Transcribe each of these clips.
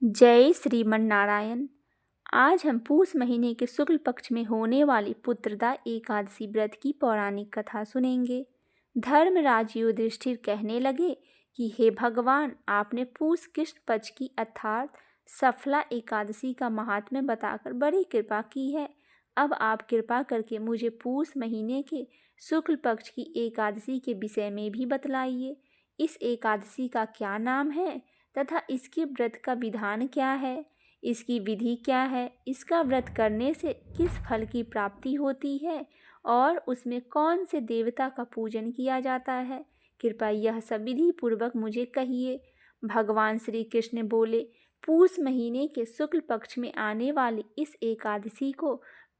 जय श्रीमन नारायण। आज हम पूस महीने के शुक्ल पक्ष में होने वाली पुत्रदा एकादशी व्रत की पौराणिक कथा सुनेंगे। धर्मराज युधिष्ठिर कहने लगे कि हे भगवान, आपने पूस कृष्ण पक्ष की अर्थात सफला एकादशी का महात्म्य बताकर बड़ी कृपा की है। अब आप कृपा करके मुझे पूस महीने के शुक्ल पक्ष की एकादशी के विषय में भी बतलाइए। इस एकादशी का क्या नाम है तथा इसके व्रत का विधान क्या है, इसकी विधि क्या है, इसका व्रत करने से किस फल की प्राप्ति होती है और उसमें कौन से देवता का पूजन किया जाता है। कृपया यह सब विधि पूर्वक मुझे कहिए। भगवान श्री कृष्ण बोले, पूस महीने के शुक्ल पक्ष में आने वाली इस एकादशी को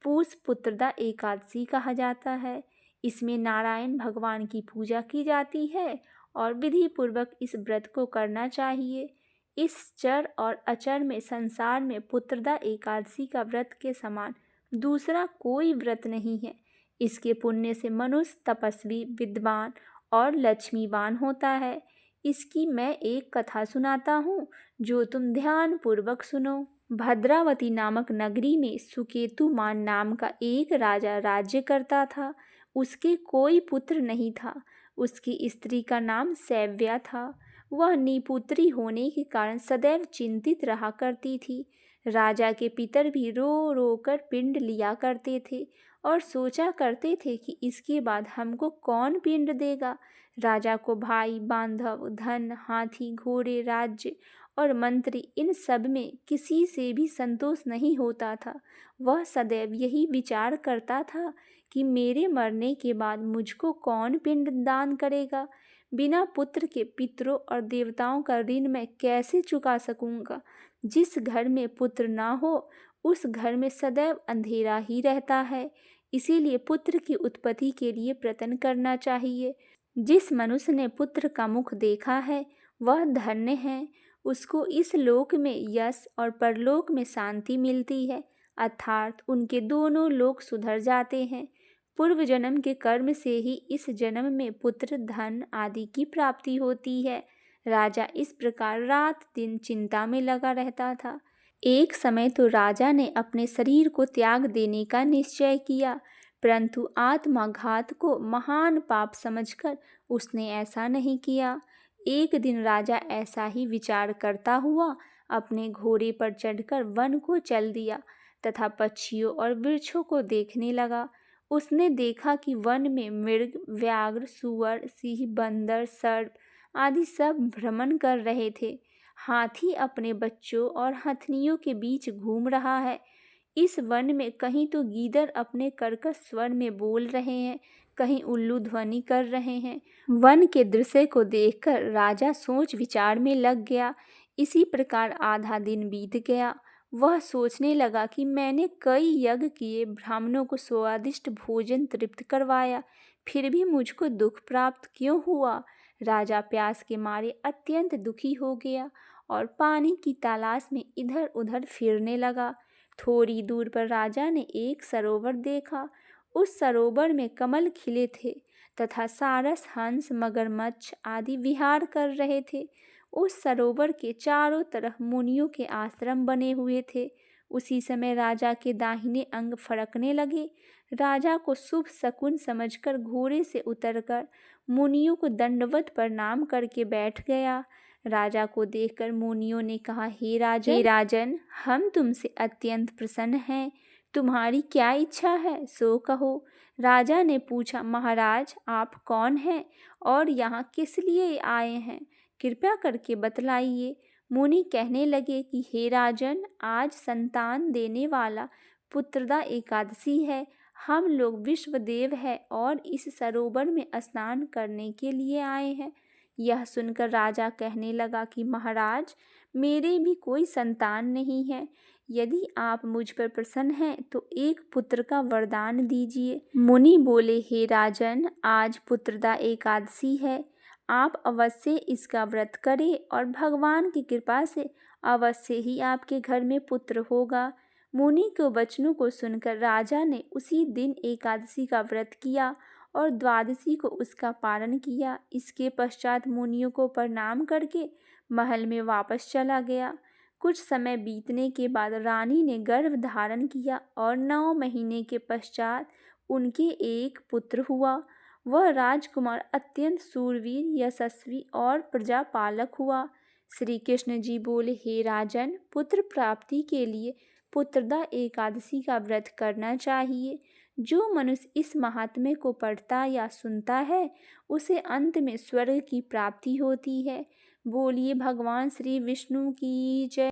पूस पुत्रदा एकादशी कहा जाता है। इसमें नारायण भगवान की पूजा की जाती है और विधि पूर्वक इस व्रत को करना चाहिए। इस चर और अचर में संसार में पुत्रदा एकादशी का व्रत के समान दूसरा कोई व्रत नहीं है। इसके पुण्य से मनुष्य तपस्वी, विद्वान और लक्ष्मीवान होता है। इसकी मैं एक कथा सुनाता हूँ जो तुम ध्यान पूर्वक सुनो। भद्रावती नामक नगरी में सुकेतुमान नाम का एक राजा राज्य करता था। उसके कोई पुत्र नहीं था। उसकी स्त्री का नाम सैव्या था। वह निपुत्री होने के कारण सदैव चिंतित रहा करती थी। राजा के पितर भी रो रो कर पिंड लिया करते थे और सोचा करते थे कि इसके बाद हमको कौन पिंड देगा। राजा को भाई, बांधव, धन, हाथी, घोड़े, राज्य और मंत्री, इन सब में किसी से भी संतोष नहीं होता था। वह सदैव यही विचार करता था कि मेरे मरने के बाद मुझको कौन पिंड दान करेगा। बिना पुत्र के पितरों और देवताओं का ऋण मैं कैसे चुका सकूंगा। जिस घर में पुत्र ना हो उस घर में सदैव अंधेरा ही रहता है। इसीलिए पुत्र की उत्पत्ति के लिए प्रयत्न करना चाहिए। जिस मनुष्य ने पुत्र का मुख देखा है वह धन्य है। उसको इस लोक में यश और परलोक में शांति मिलती है, अर्थात उनके दोनों लोक सुधर जाते हैं। पूर्व जन्म के कर्म से ही इस जन्म में पुत्र, धन आदि की प्राप्ति होती है। राजा इस प्रकार रात दिन चिंता में लगा रहता था। एक समय तो राजा ने अपने शरीर को त्याग देने का निश्चय किया, परंतु आत्माघात को महान पाप समझकर उसने ऐसा नहीं किया। एक दिन राजा ऐसा ही विचार करता हुआ अपने घोड़े पर चढ़कर वन को चल दिया तथा पक्षियों और वृक्षों को देखने लगा। उसने देखा कि वन में मृग, व्याघ्र, सूअर, सिंह, बंदर, सर्प आदि सब भ्रमण कर रहे थे। हाथी अपने बच्चों और हथनियों के बीच घूम रहा है। इस वन में कहीं तो गीदड़ अपने कर्कश स्वर में बोल रहे हैं, कहीं उल्लू ध्वनि कर रहे हैं। वन के दृश्य को देखकर राजा सोच विचार में लग गया। इसी प्रकार आधा दिन बीत गया। वह सोचने लगा कि मैंने कई यज्ञ किए, ब्राह्मणों को स्वादिष्ट भोजन तृप्त करवाया, फिर भी मुझको दुख प्राप्त क्यों हुआ। राजा प्यास के मारे अत्यंत दुखी हो गया और पानी की तलाश में इधर उधर फिरने लगा। थोड़ी दूर पर राजा ने एक सरोवर देखा। उस सरोवर में कमल खिले थे तथा सारस, हंस, मगरमच्छ आदि विहार कर रहे थे। उस सरोवर के चारों तरफ मुनियों के आश्रम बने हुए थे। उसी समय राजा के दाहिने अंग फड़कने लगे। राजा को शुभ शकुन समझकर घोड़े से उतरकर मुनियों को दंडवत प्रणाम करके बैठ गया। राजा को देखकर मुनियों ने कहा, हे राजन, हम तुमसे अत्यंत प्रसन्न हैं। तुम्हारी क्या इच्छा है सो कहो। राजा ने पूछा, महाराज आप कौन हैं और यहाँ किस लिए आए हैं, कृपया करके बतलाइए। मुनि कहने लगे कि हे राजन, आज संतान देने वाला पुत्रदा एकादशी है। हम लोग विश्वदेव हैं और इस सरोवर में स्नान करने के लिए आए हैं। यह सुनकर राजा कहने लगा कि महाराज, मेरे भी कोई संतान नहीं है। यदि आप मुझ पर प्रसन्न हैं तो एक पुत्र का वरदान दीजिए। मुनि बोले, हे राजन, आज पुत्रदा एकादशी है। आप अवश्य इसका व्रत करें और भगवान की कृपा से अवश्य ही आपके घर में पुत्र होगा। मुनि के वचनों को सुनकर राजा ने उसी दिन एकादशी का व्रत किया और द्वादशी को उसका पालन किया। इसके पश्चात मुनियों को प्रणाम करके महल में वापस चला गया। कुछ समय बीतने के बाद रानी ने गर्भ धारण किया और 9 महीने के पश्चात उनके एक पुत्र हुआ। वह राजकुमार अत्यंत शूरवीर, यशस्वी और प्रजापालक हुआ। श्री कृष्ण जी बोले, हे राजन, पुत्र प्राप्ति के लिए पुत्रदा एकादशी का व्रत करना चाहिए। जो मनुष्य इस महात्म्य को पढ़ता या सुनता है उसे अंत में स्वर्ग की प्राप्ति होती है। बोलिए भगवान श्री विष्णु की जय।